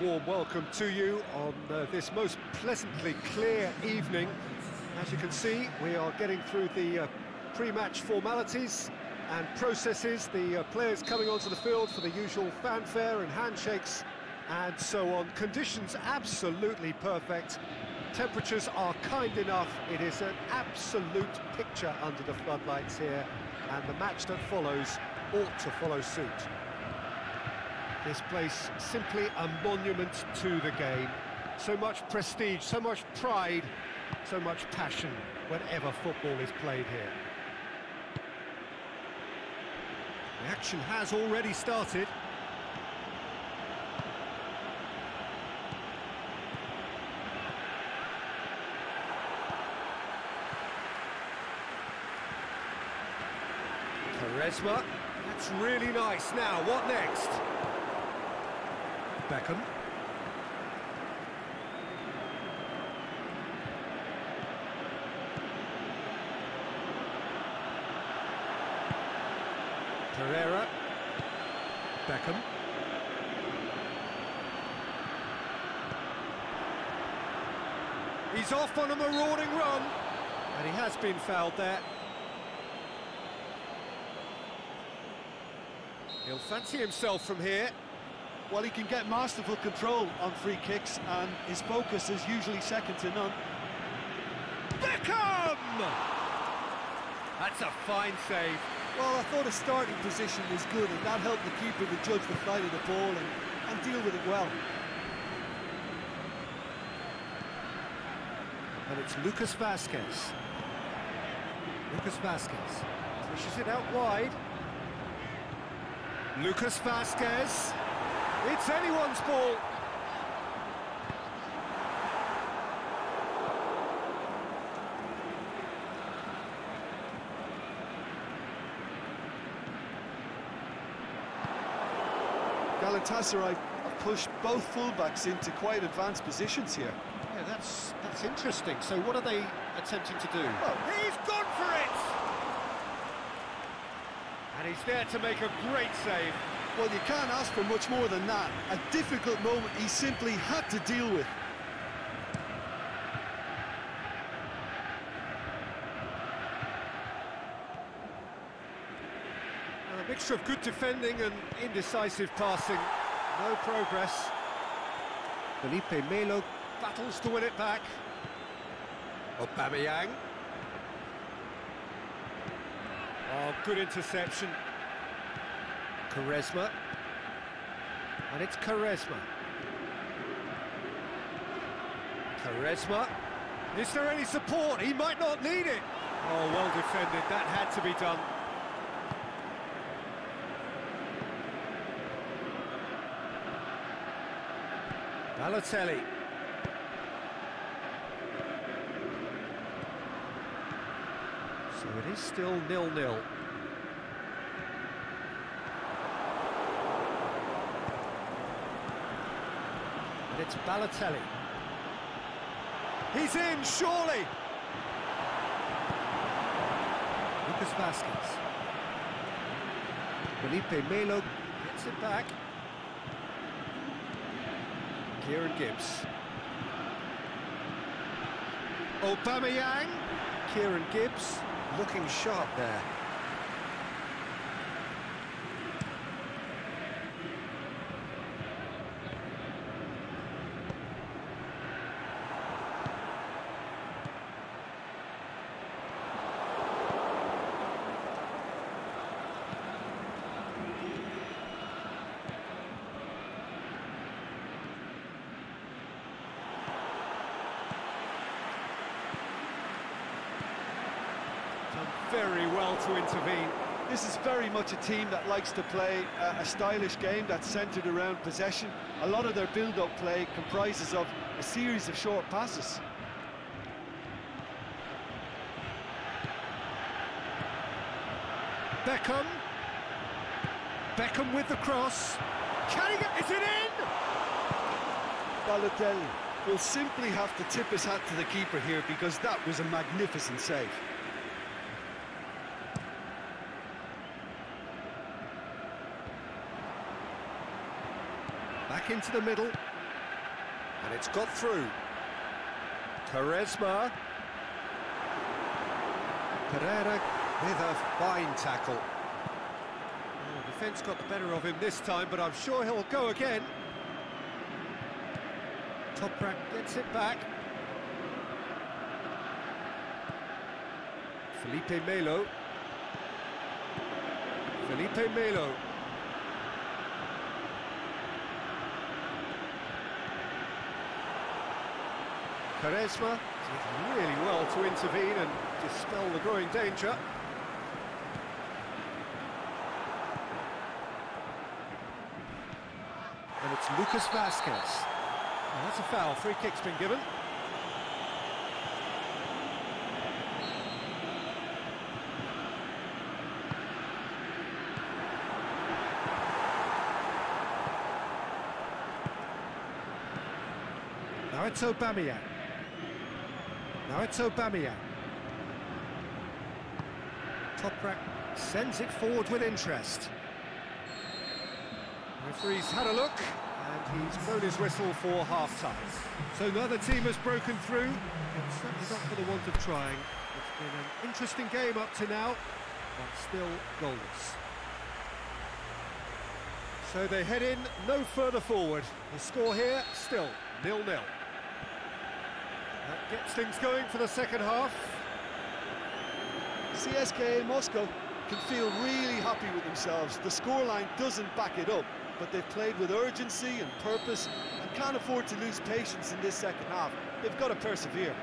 warm welcome to you on this most pleasantly clear evening. As you can see, we are getting through the pre-match formalities and processes, the players coming onto the field for the usual fanfare and handshakes and so on. Conditions absolutely perfect. Temperatures are kind enough. It is an absolute picture under the floodlights here, and the match that follows ought to follow suit. This place simply a monument to the game. So much prestige, so much pride, so much passion whenever football is played here. The action has already started. Quaresma, that's really nice. Now, what next? Beckham. Pereira. Beckham. He's off on a marauding run, and he has been fouled there. He'll fancy himself from here. Well, he can get masterful control on free kicks, and his focus is usually second to none. Beckham! That's a fine save. Well, I thought his starting position was good, and that helped the keeper to judge the flight of the ball and deal with it well. And it's Lucas Vazquez. Lucas Vazquez pushes it out wide. Lucas Vazquez. It's anyone's ball. Galatasaray have pushed both fullbacks into quite advanced positions here. Yeah, that's interesting. So what are they attempting to do? Well, He's gone for it! And he's there to make a great save. well, you can't ask for much more than that. A difficult moment he simply had to deal with. A mixture of good defending and indecisive passing. No progress. Felipe Melo battles to win it back. Aubameyang. Oh, good interception. Quaresma. And it's Quaresma. Quaresma. Is there any support? He might not need it. Oh, well defended. That had to be done. Balotelli. So it is still 0-0. And it's Balotelli. He's in, surely! Lucas Vazquez. Felipe Melo gets it back. Kieran Gibbs. Aubameyang. Kieran Gibbs looking sharp there. Very well to intervene. This is very much a team that likes to play a stylish game that's centred around possession. A lot of their build-up play comprises of a series of short passes. Beckham. Beckham with the cross. Can he get... Is it in? Balotelli will simply have to tip his hat to the keeper here, because that was a magnificent save. Back into the middle. And it's got through. Quaresma. Pereira with a fine tackle. Oh, defence got the better of him this time, but I'm sure he'll go again. Toprak gets it back. Felipe Melo. Felipe Melo. Quaresma did really well to intervene and dispel the growing danger. And it's Lucas Vasquez. Well, that's a foul. Free kick's been given. Now it's Aubameyang. Now it's Aubameyang. Toprak sends it forward with interest. Referee's had a look, and he's blown his whistle for half-time. So neither team has broken through, and certainly not for the want of trying. It's been an interesting game up to now, but still goalless. So they head in no further forward. The score here, still 0-0. That gets things going for the second half. CSKA Moscow can feel really happy with themselves. The scoreline doesn't back it up, but they've played with urgency and purpose and can't afford to lose patience in this second half. They've got to persevere.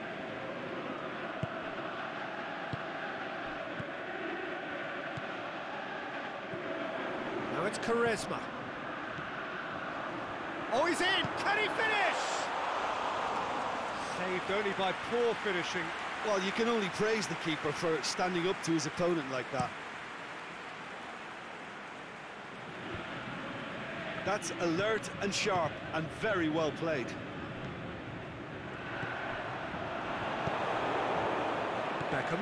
Now it's Quaresma. Oh, he's in! Can he finish? Saved only by poor finishing. Well, you can only praise the keeper for standing up to his opponent like that. That's alert and sharp and very well played. Beckham.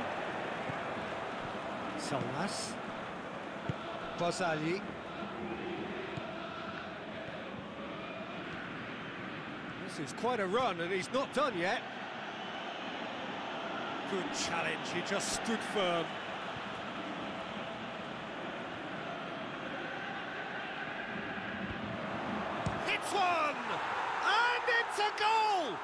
Salas. Bozali. This is quite a run, and he's not done yet. Good challenge, he just stood firm. Hits one! And it's a goal!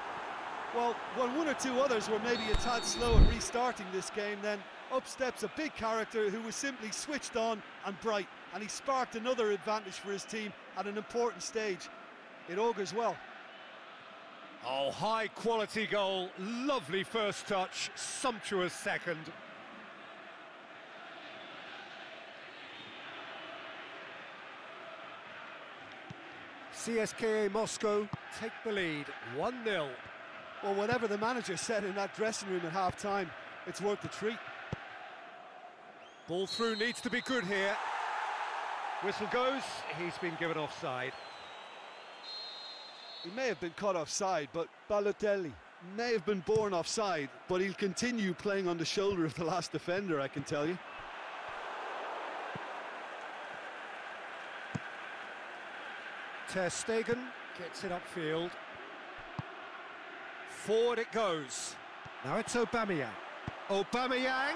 Well, when one or two others were maybe a tad slow at restarting this game, then up steps a big character who was simply switched on and bright, and he sparked another advantage for his team at an important stage. It augurs well. Oh, high-quality goal, lovely first touch, sumptuous second. CSKA Moscow take the lead, 1-0. Well, whatever the manager said in that dressing room at half-time, it's worth the treat. Ball through needs to be good here. Whistle goes, he's been given offside. He may have been caught offside, but Balotelli may have been born offside, but he'll continue playing on the shoulder of the last defender, I can tell you. Ter Stegen gets it upfield. Forward it goes. Now it's Aubameyang. Aubameyang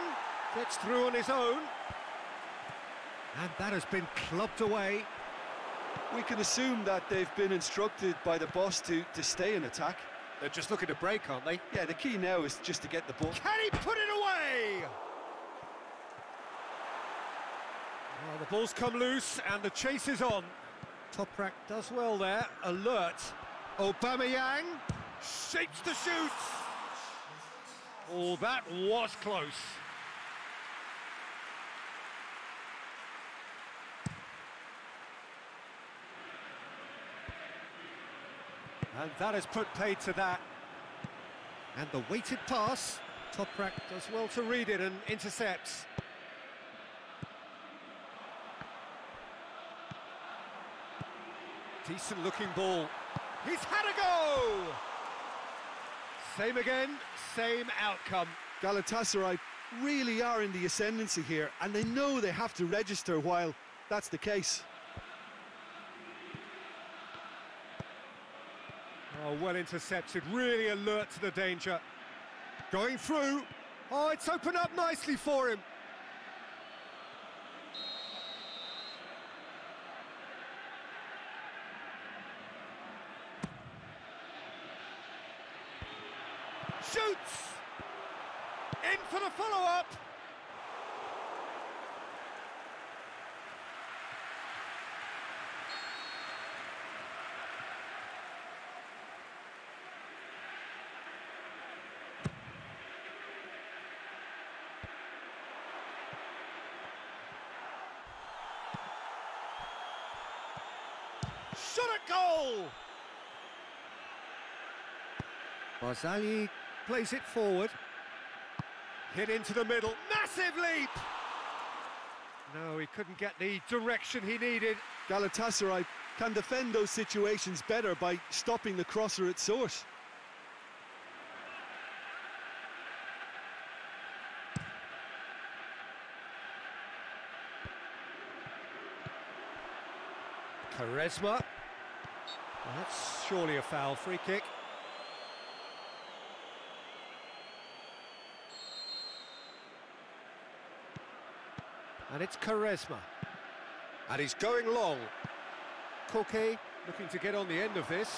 gets through on his own. And that has been clubbed away. We can assume that they've been instructed by the boss to stay in attack. They're just looking to break, aren't they? Yeah, the key now is just to get the ball. Can he put it away? Well, the ball's come loose and the chase is on. Toprak does well there, alert. Aubameyang shapes the shoot. Oh, that was close. And that has put paid to that. And the weighted pass, Toprak does well to read it and intercepts. Decent looking ball. He's had a go! Same again, same outcome. Galatasaray really are in the ascendancy here, and they know they have to register while that's the case. Oh, well intercepted, really alert to the danger. Going through. Oh, it's opened up nicely for him. Shoots! In for the follow-up. Shot at goal! Barzagli plays it forward. Hit into the middle, massive leap! No, he couldn't get the direction he needed. Galatasaray can defend those situations better by stopping the crosser at source. Quaresma. Well, that's surely a foul, free kick. And it's Quaresma. And he's going long. Koke looking to get on the end of this.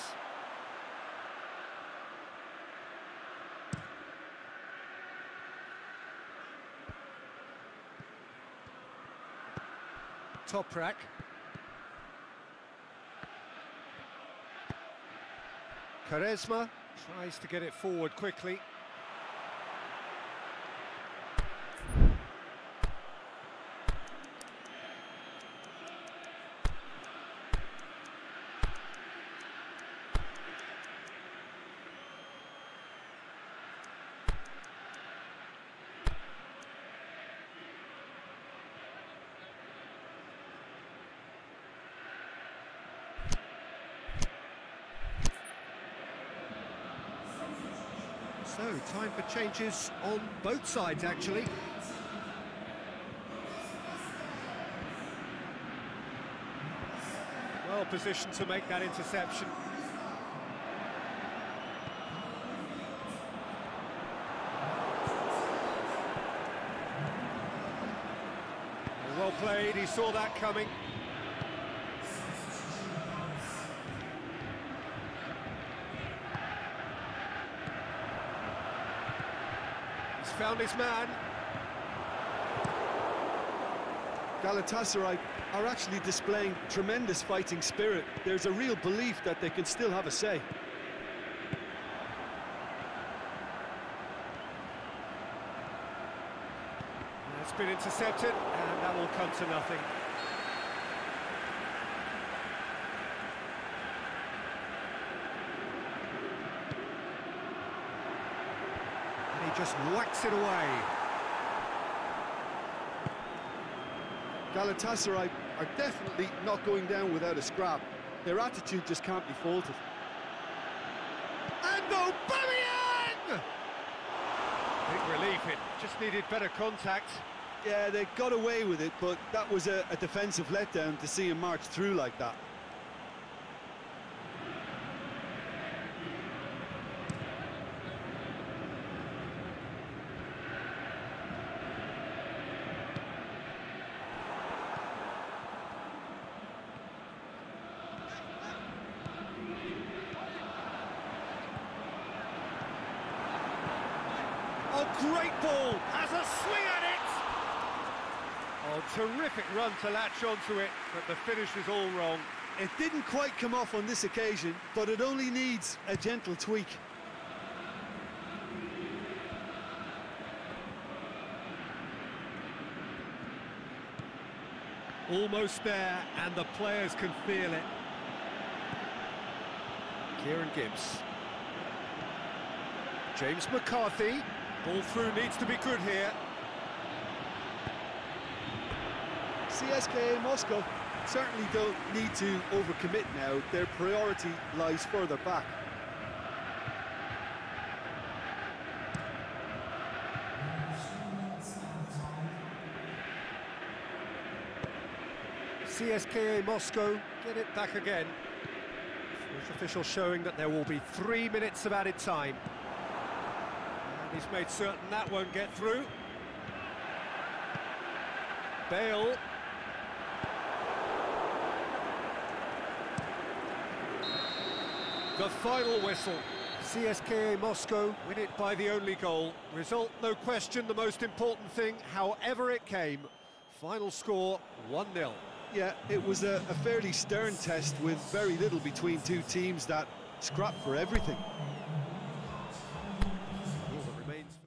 Toprak. Quaresma tries to get it forward quickly. So, time for changes on both sides, actually. Well positioned to make that interception. Well played, he saw that coming. Found his man. Galatasaray are actually displaying tremendous fighting spirit. There's a real belief that they can still have a say. That's been intercepted, and that will come to nothing. Just whacks it away. Galatasaray are definitely not going down without a scrap. Their attitude just can't be faulted. And Aubameyang! Big relief, it just needed better contact. Yeah, they got away with it, but that was a defensive letdown to see him march through like that. Oh, great ball, has a swing at it! Oh, terrific run to latch onto it, but the finish is all wrong. It didn't quite come off on this occasion, but it only needs a gentle tweak. Almost there, and the players can feel it. Kieran Gibbs. James McCarthy. Ball through needs to be good here. CSKA Moscow certainly don't need to overcommit now. Their priority lies further back. CSKA Moscow get it back again. With officials showing that there will be 3 minutes of added time. And he's made certain that won't get through. Bale. The final whistle. CSKA Moscow win it by the only goal. Result, no question, the most important thing, however it came. Final score, 1-0. Yeah, it was a fairly stern test with very little between two teams that scrapped for everything. All that remains.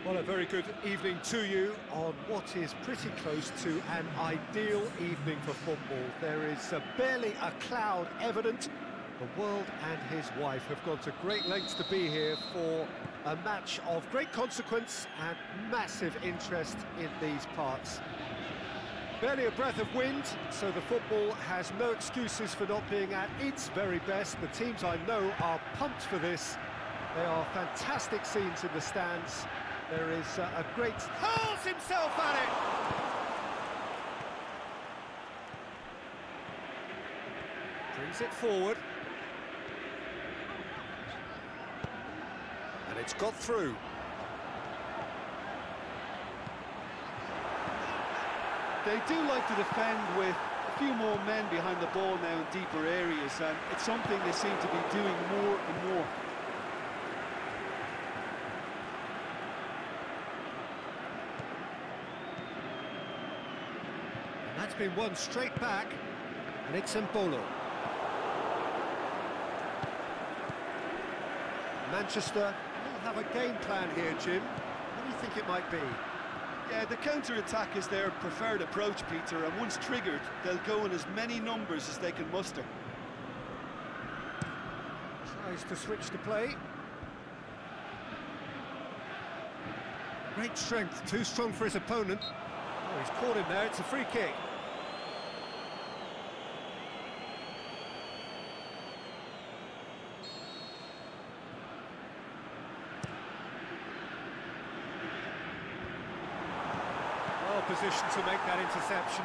Well, a very good evening to you on what is pretty close to an ideal evening for football. There is barely a cloud evident. The world and his wife have gone to great lengths to be here for a match of great consequence and massive interest in these parts. Barely a breath of wind, so the football has no excuses for not being at its very best. The teams I know are pumped for this. There are fantastic scenes in the stands. There is a great... hurls himself at it! Brings it forward. And it's got through. They do like to defend with a few more men behind the ball now in deeper areas, and it's something they seem to be doing more and more. That's been won straight back, and it's Mbolo. Manchester will have a game plan here, Jim. What do you think it might be? Yeah, the counter-attack is their preferred approach, Peter, and once triggered, they'll go in as many numbers as they can muster. Tries to switch the play. Great strength, too strong for his opponent. Oh, he's caught him there, it's a free kick. position to make that interception.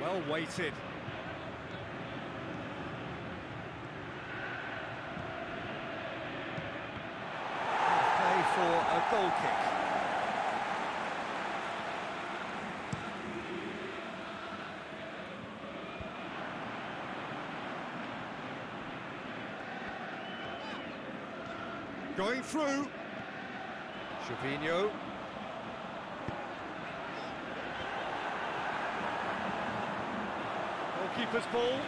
Well weighted. Play for a goal kick. Going through. Gervinho. Goalkeeper's ball.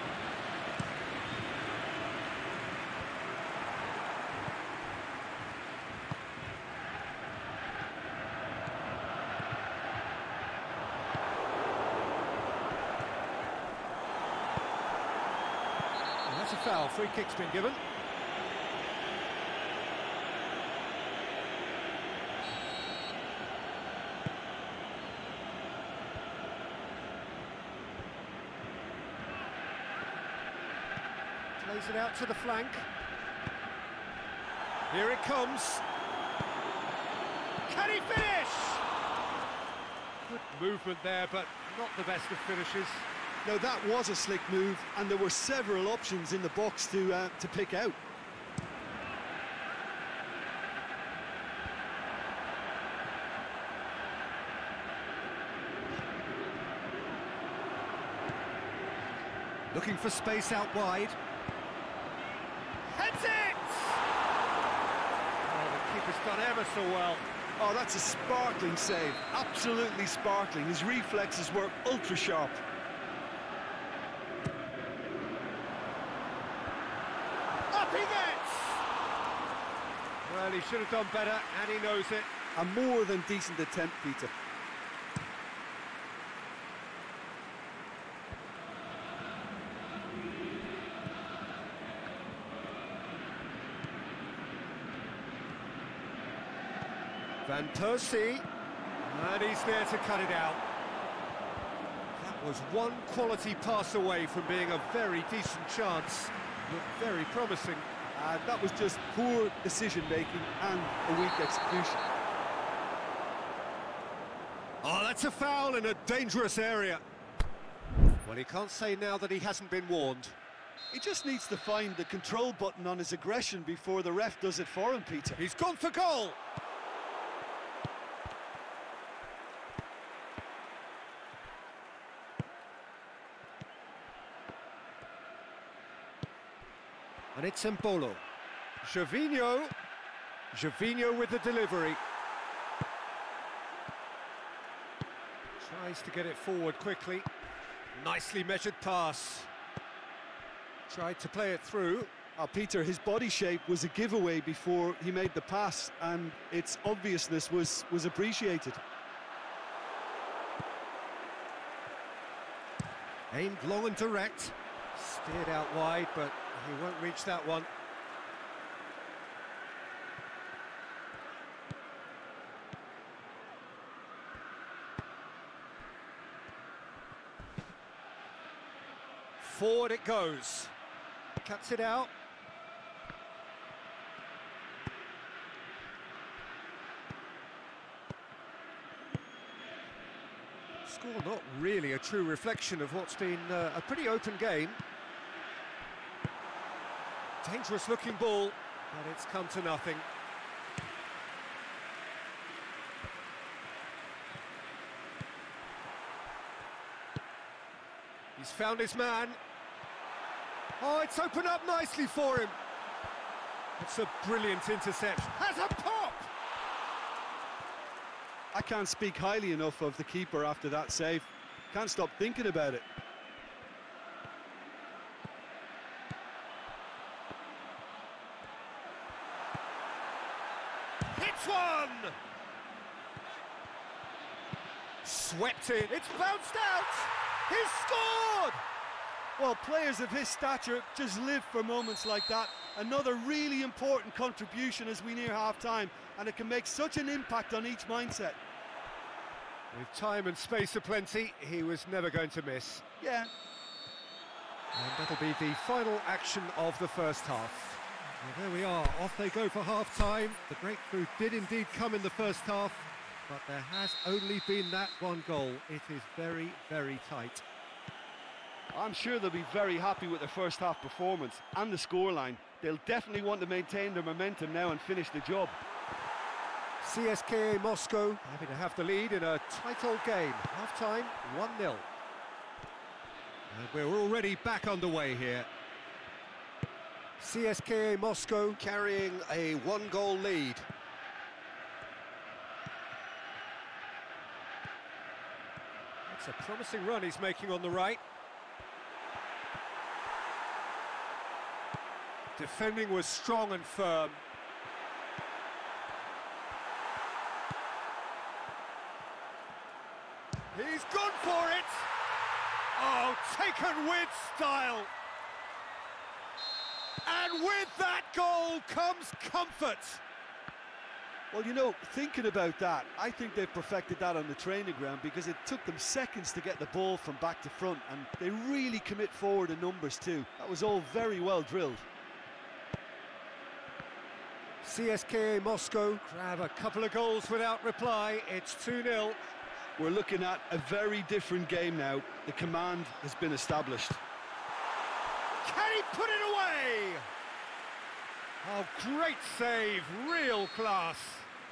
And that's a foul. Free kick's been given. Plays it out to the flank. Here it comes. Can he finish? Good movement there, but not the best of finishes. No, that was a slick move, and there were several options in the box to pick out. Looking for space out wide. Heads it! Oh, the keeper's done ever so well. Oh, that's a sparkling save. Absolutely sparkling. His reflexes were ultra sharp. Up he gets! Well, he should have done better, and he knows it. A more than decent attempt, Peter. Van Persie, and he's there to cut it out. That was one quality pass away from being a very decent chance. Looked very promising. And that was just poor decision-making and a weak execution. Oh, that's a foul in a dangerous area. Well, he can't say now that he hasn't been warned. He just needs to find the control button on his aggression before the ref does it for him, Peter. He's gone for goal. And it's Embolo. Gervinho. Gervinho with the delivery. Tries to get it forward quickly. Nicely measured pass. Tried to play it through. Oh, Peter, his body shape was a giveaway before he made the pass, and its obviousness was appreciated. Aimed long and direct. Steered out wide, but he won't reach that one. Forward it goes. Cuts it out. Score not really a true reflection of what's been a pretty open game. Dangerous looking ball, but it's come to nothing. He's found his man. Oh, it's opened up nicely for him. It's a brilliant interception. Has a pop! I can't speak highly enough of the keeper after that save. Can't stop thinking about it. Hits one! Swept in. It's bounced out! He's scored! Well, players of his stature just live for moments like that. Another really important contribution as we near half-time, and it can make such an impact on each mindset. With time and space aplenty, he was never going to miss. Yeah. And that'll be the final action of the first half. Well, there we are, off they go for half-time. The breakthrough did indeed come in the first half. but there has only been that one goal. It is very, very tight. I'm sure they'll be very happy with their first half performance and the scoreline. They'll definitely want to maintain their momentum now and finish the job. CSKA Moscow happy to have the lead in a tight old game. Half-time, 1-0. And we're already back underway here. CSKA Moscow carrying a one-goal lead. That's a promising run he's making on the right. Defending was strong and firm. He's gone for it! Oh, taken with style! And with that goal comes comfort! Well, you know, thinking about that, I think they've perfected that on the training ground because it took them seconds to get the ball from back to front, and they really commit forward in numbers too. That was all very well drilled. CSKA Moscow grab a couple of goals without reply. It's 2-0. We're looking at a very different game now. The command has been established. Can he put it away? Oh, great save, real class.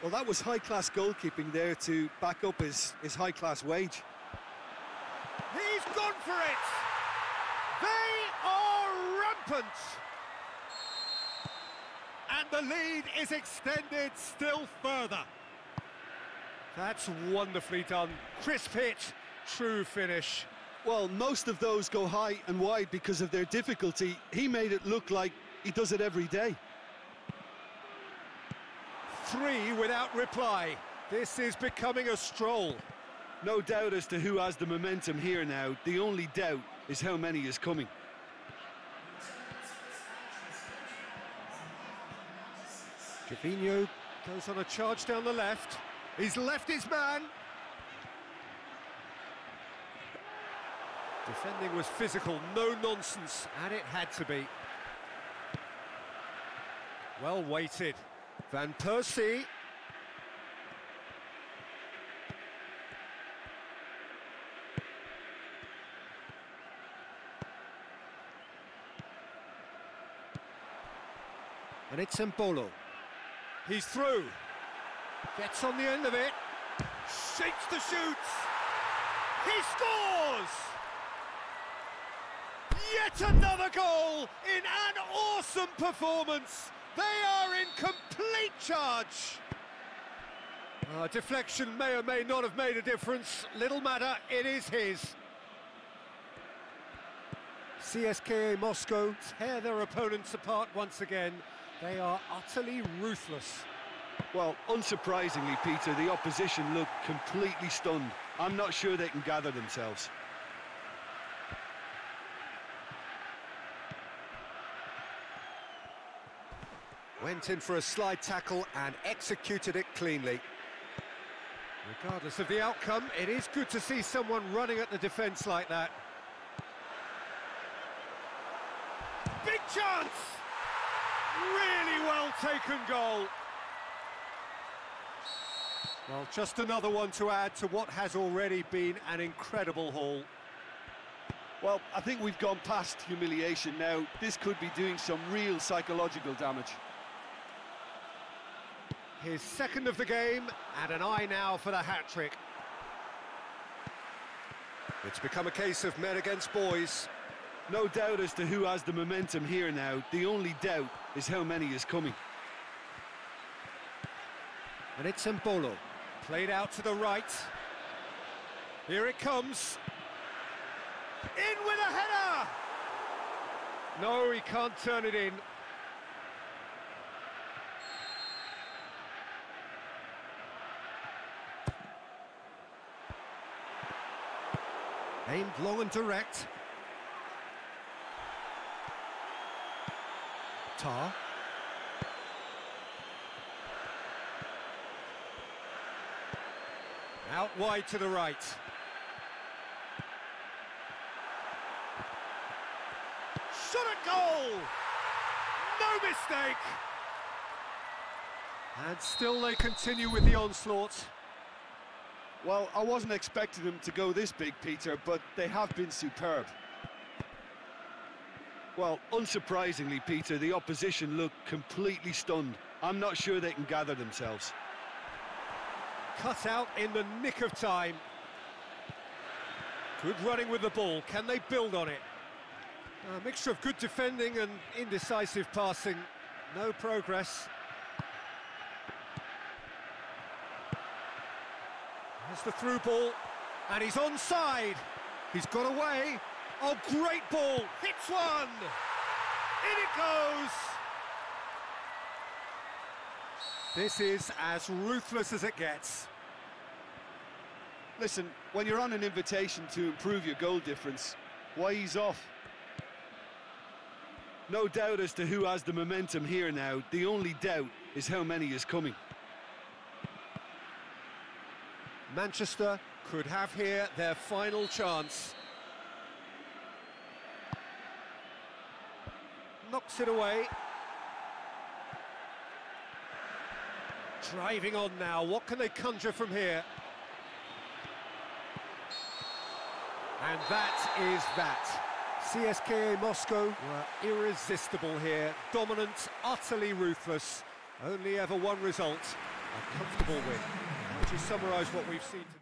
Well, that was high-class goalkeeping there to back up his high-class wage. He's gone for it! They are rampant! And the lead is extended still further. That's wonderfully done. Crisp hit, true finish. Well, most of those go high and wide because of their difficulty. He made it look like he does it every day. 3 without reply. This is becoming a stroll. No doubt as to who has the momentum here now. The only doubt is how many is coming. Trevino goes on a charge down the left. He's left his man. Defending was physical, no nonsense, and it had to be. Well weighted. Van Persie. And it's Mbolo. He's through. Gets on the end of it. Shakes the shoots. He scores! Yet another goal in an awesome performance. They are in complete charge. Deflection may or may not have made a difference. Little matter, it is his. CSKA Moscow tear their opponents apart once again. They are utterly ruthless. Well, unsurprisingly, Peter, the opposition look completely stunned. I'm not sure they can gather themselves. Went in for a slide tackle and executed it cleanly. Regardless of the outcome, it is good to see someone running at the defence like that. Big chance! Really well taken goal. Well, just another one to add to what has already been an incredible haul. Well, I think we've gone past humiliation now. This could be doing some real psychological damage. His second of the game, and an eye now for the hat-trick. It's become a case of men against boys. No doubt as to who has the momentum here now. The only doubt is how many is coming. And it's Mbolo. Played out to the right. Here it comes. In with a header! No, he can't turn it in. Aimed long and direct. Tar. Out wide to the right. Shot at goal! No mistake! And still they continue with the onslaught. Well, I wasn't expecting them to go this big, Peter, but they have been superb. Well, unsurprisingly, Peter, the opposition look completely stunned. I'm not sure they can gather themselves. Cut out in the nick of time. Good running with the ball. Can they build on it? A mixture of good defending and indecisive passing. No progress. Here's the through ball, and he's onside. He's got away. Oh, great ball! Hits one! In it goes! This is as ruthless as it gets. Listen, when you're on an invitation to improve your goal difference, why ease off? No doubt as to who has the momentum here now. The only doubt is how many is coming. Manchester could have here their final chance. Knocks it away. Driving on now. What can they conjure from here? And that is that. CSKA Moscow were irresistible here. Dominant, utterly ruthless. Only ever one result. A comfortable win. How would you summarise what we've seen today?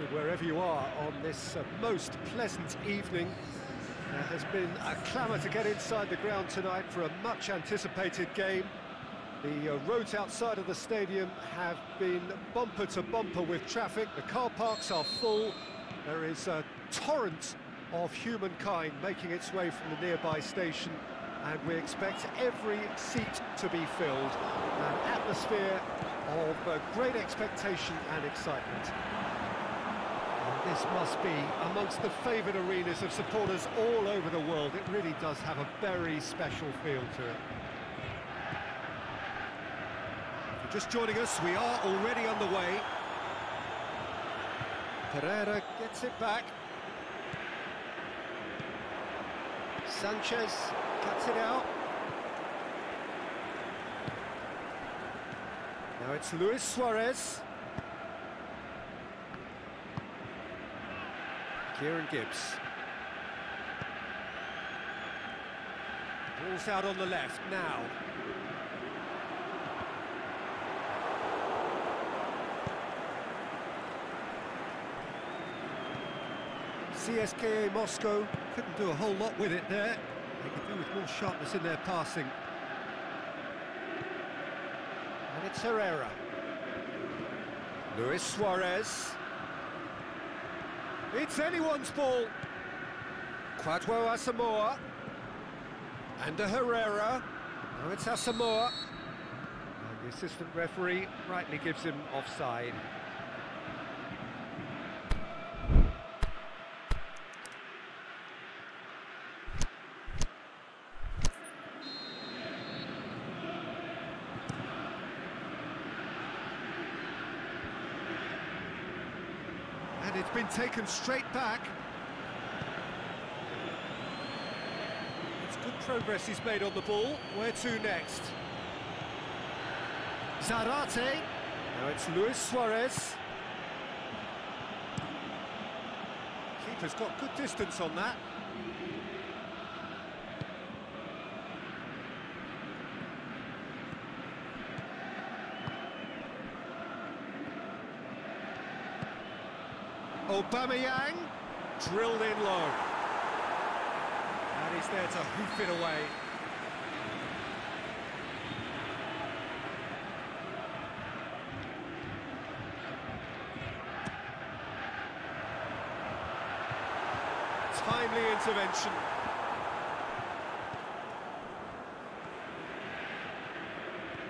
Wherever you are on this most pleasant evening, there has been a clamour to get inside the ground tonight for a much-anticipated game. The roads outside of the stadium have been bumper to bumper with traffic. The car parks are full. There is a torrent of humankind making its way from the nearby station, and we expect every seat to be filled. An atmosphere of great expectation and excitement. And this must be amongst the favoured arenas of supporters all over the world. It really does have a very special feel to it. If you're just joining us, we are already underway. Pereira gets it back. Sanchez cuts it out. Now it's Luis Suarez. Kieran Gibbs. Ball's out on the left now. CSKA Moscow couldn't do a whole lot with it there. They could do with more sharpness in their passing. And it's Herrera. Luis Suarez. It's anyone's ball. Kwadwo Asamoah. And a Herrera. Now it's Asamoah. And the assistant referee rightly gives him offside. And it's been taken straight back. It's good progress he's made on the ball. Where to next? Zarate. Now it's Luis Suarez. Keeper's got good distance on that. Aubameyang, drilled in low. And he's there to hoof it away. Timely intervention.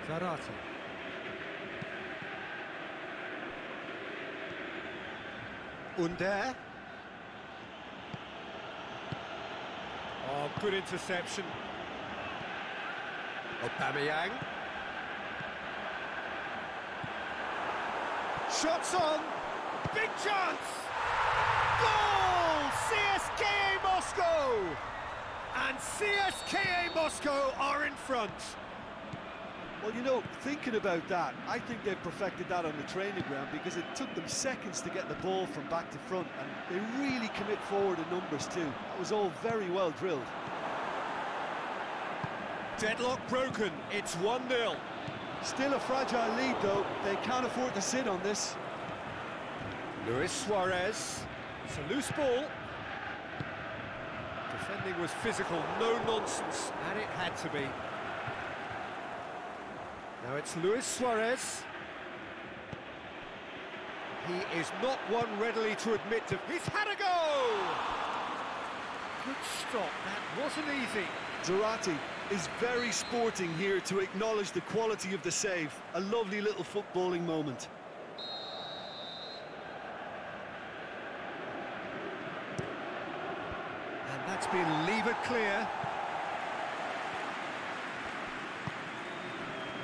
Zarate. Under. Oh, good interception. Aubameyang. Shots on. Big chance. Goal! CSKA Moscow! And CSKA Moscow are in front. Well, you know, thinking about that, I think they've perfected that on the training ground, because it took them seconds to get the ball from back to front, and they really commit forward in numbers too. That was all very well drilled. Deadlock broken, it's 1-0. Still a fragile lead though, they can't afford to sit on this. Luis Suarez, it's a loose ball. Defending was physical, no nonsense, and it had to be. Now it's Luis Suarez. He is not one readily to admit to... He's had a go! Good stop, that wasn't easy. Zarate is very sporting here to acknowledge the quality of the save. A lovely little footballing moment. And that's been levered clear.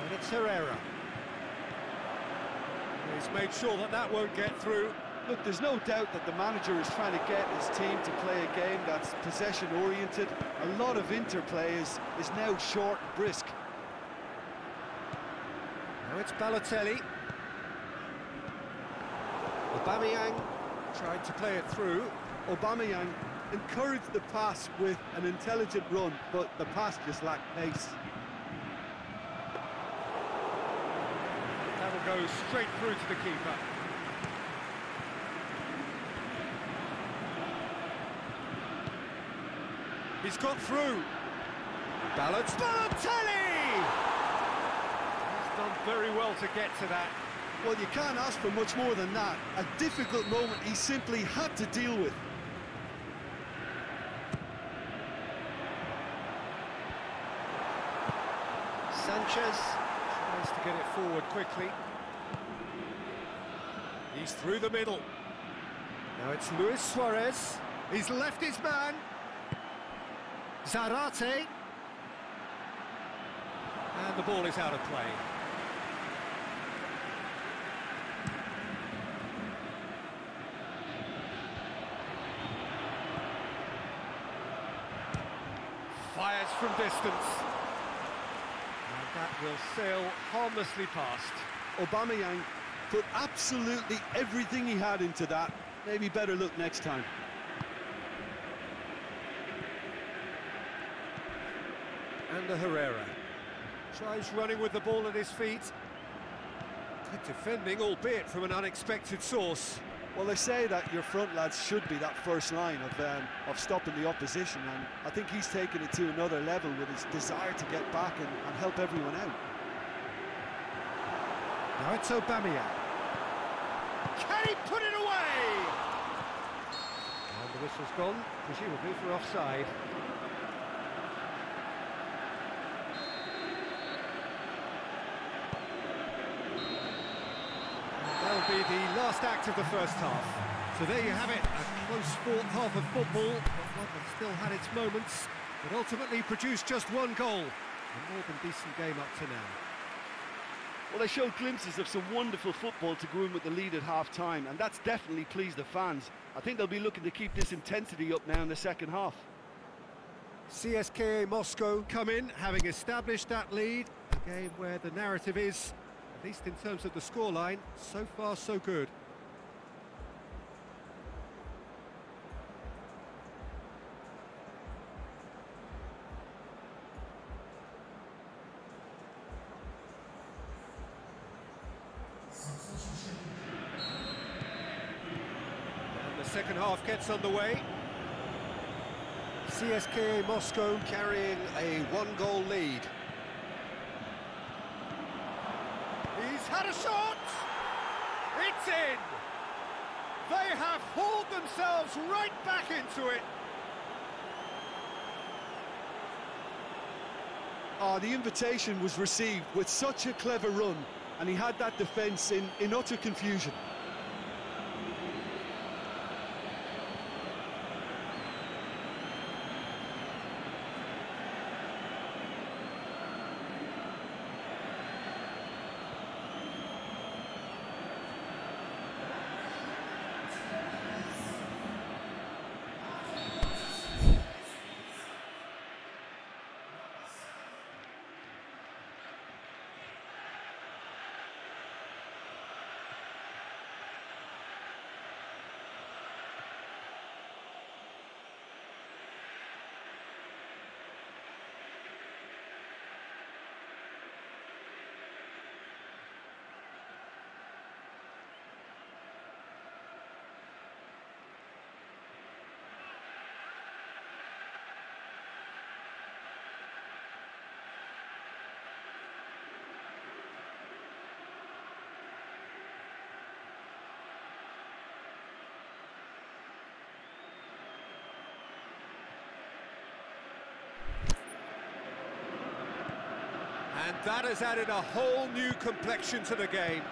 And it's Herrera. He's made sure that that won't get through. Look, there's no doubt that the manager is trying to get his team to play a game that's possession-oriented. A lot of interplay is now short and brisk. Now it's Balotelli. Aubameyang tried to play it through. Aubameyang encouraged the pass with an intelligent run, but the pass just lacked pace. That'll go straight through to the keeper. He's got through. Balotelli! He's done very well to get to that. Well, you can't ask for much more than that. A difficult moment he simply had to deal with. Sanchez tries to get it forward quickly. He's through the middle. Now it's Luis Suarez. He's left his man. Zarate. And the ball is out of play. Fires from distance. And that will sail harmlessly past. Aubameyang put absolutely everything he had into that. Maybe better look next time. And the Herrera tries running with the ball at his feet. Good defending, albeit from an unexpected source. Well, they say that your front lads should be that first line of stopping the opposition, and I think he's taken it to another level with his desire to get back and help everyone out. Now it's Aubameyang. Can he put it away? And the whistle's gone, presumably for offside. That'll be the last act of the first half. So there you have it, a close-fought half of football, but one that still had its moments, but ultimately produced just one goal. A more than decent game up to now. Well, they showed glimpses of some wonderful football to go in with the lead at half-time, and that's definitely pleased the fans. I think they'll be looking to keep this intensity up now in the second half. CSKA Moscow come in, having established that lead. A game where the narrative is, at least in terms of the scoreline, so far so good. And the second half gets underway. CSKA Moscow carrying a one-goal lead. He's had a shot! It's in! They have hauled themselves right back into it! The invitation was received with such a clever run, and he had that defence in utter confusion. And that has added a whole new complexion to the game.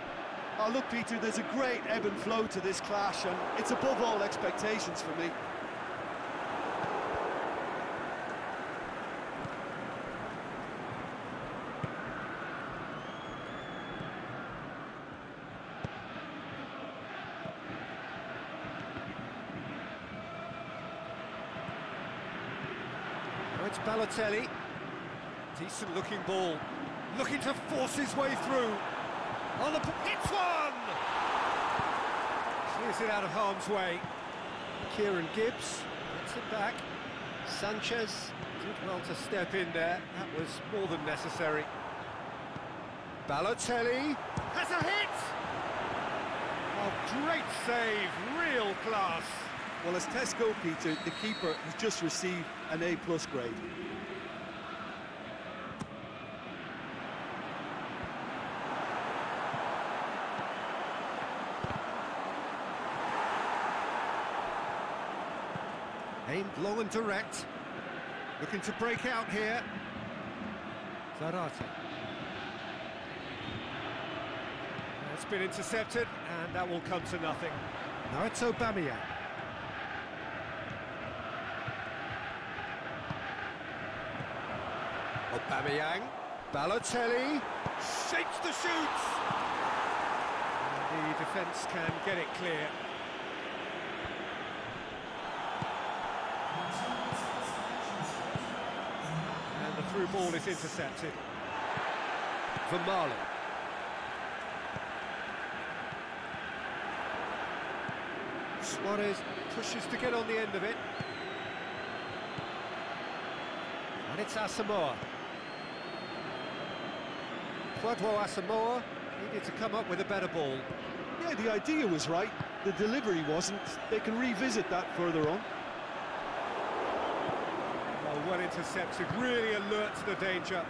Oh, look, Peter, there's a great ebb and flow to this clash, and it's above all expectations for me. Now it's Balotelli. Decent looking ball. Looking to force his way through. On the... Hits one! Clears it out of harm's way. Kieran Gibbs gets it back. Sanchez did well to step in there. That was more than necessary. Balotelli has a hit! Oh, great save, real class. Well, as Tesco, Peter, the keeper has just received an A+ grade. Aimed long and direct. Looking to break out here. Zarate. It's been intercepted, and that will come to nothing. Now it's Aubameyang. Aubameyang. Balotelli. Shapes the shoots! And the defence can get it clear. And the through ball is intercepted. For Marley. Suarez pushes to get on the end of it. And it's Asamoah. Kwadwo Asamoah needed to come up with a better ball. Yeah, the idea was right, the delivery wasn't. They can revisit that further on. Well intercepted, really alert to the danger.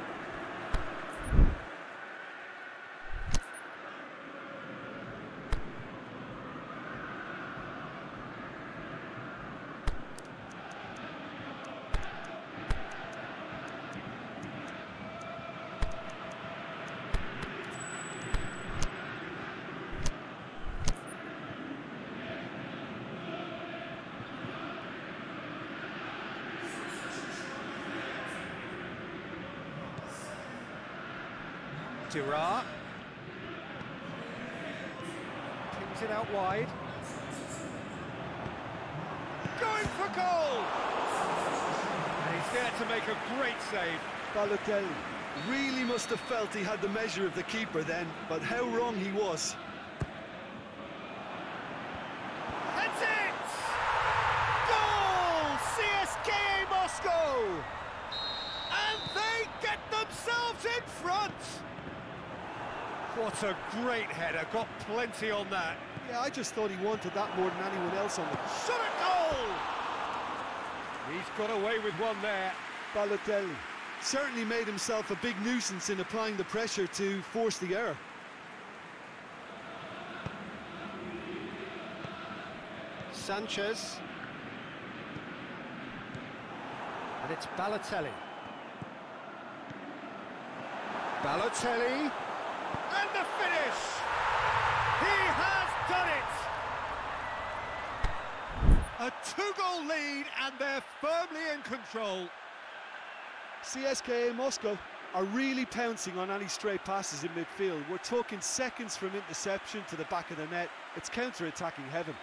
Girard pings it out wide. Going for goal! And he's there to make a great save. Balotelli really must have felt he had the measure of the keeper then, but how wrong he was. That's it! Goal! CSKA Moscow! And they get themselves in front! What a great header, got plenty on that. Yeah, I just thought he wanted that more than anyone else on the... Shot at goal! He's got away with one there. Balotelli certainly made himself a big nuisance in applying the pressure to force the error. Sanchez. And it's Balotelli. Balotelli. And the finish! He has done it! A two-goal lead, and they're firmly in control. CSKA Moscow are really pouncing on any stray passes in midfield. We're talking seconds from interception to the back of the net. It's counter-attacking heaven.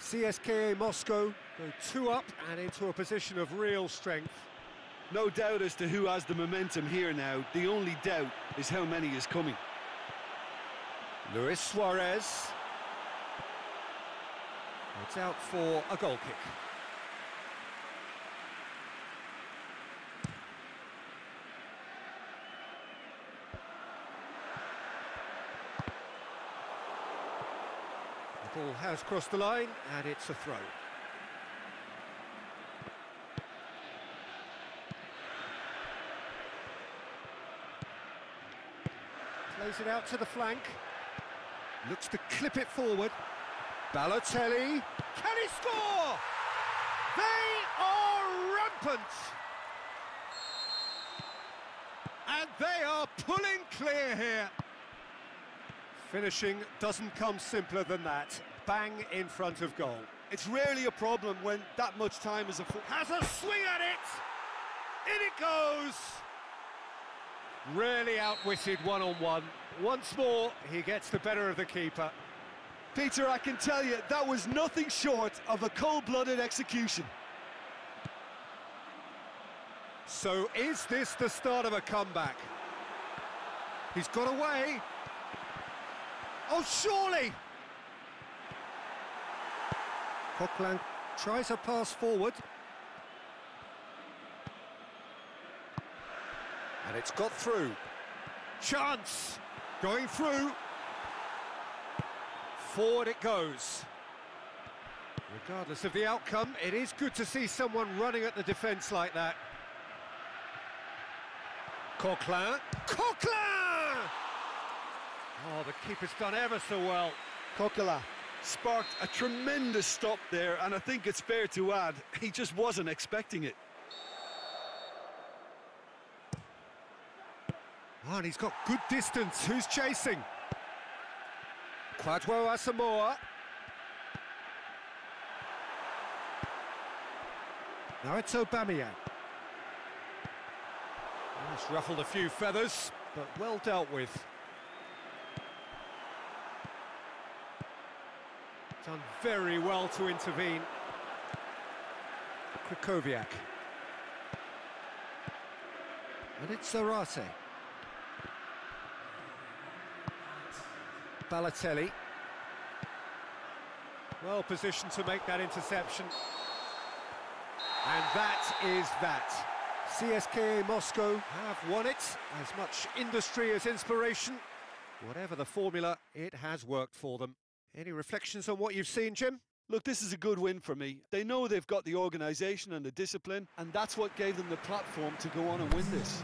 CSKA Moscow go 2 up and into a position of real strength. No doubt as to who has the momentum here now. The only doubt is how many is coming. Luis Suarez. It's out for a goal kick. The ball has crossed the line, and it's a throw. Plays it out to the flank. Looks to clip it forward. Balotelli. Can he score? They are rampant. And they are pulling clear here. Finishing doesn't come simpler than that. Bang in front of goal. It's rarely a problem when that much time is has a swing at it! In it goes! Really outwitted one-on-one. Once more, he gets the better of the keeper. Peter, I can tell you, that was nothing short of a cold-blooded execution. So is this the start of a comeback? He's got away. Oh, surely! Coquelin tries a pass forward. And it's got through. Chance! Going through. Forward it goes. Regardless of the outcome, it is good to see someone running at the defence like that. Coquelin. Coquelin! Oh, the keeper's done ever so well. Coquelin sparked a tremendous stop there, and I think it's fair to add, he just wasn't expecting it. Oh, and he's got good distance. Who's chasing? Kwadwo Asamoah. Now it's Aubameyang. It's ruffled a few feathers, but well dealt with. Done very well to intervene. Krychowiak. And it's Zarate. Balotelli. Well positioned to make that interception. And that is that. CSKA Moscow have won it. As much industry as inspiration. Whatever the formula, it has worked for them. Any reflections on what you've seen, Jim? Look, this is a good win for me. They know they've got the organisation and the discipline, and that's what gave them the platform to go on and win this.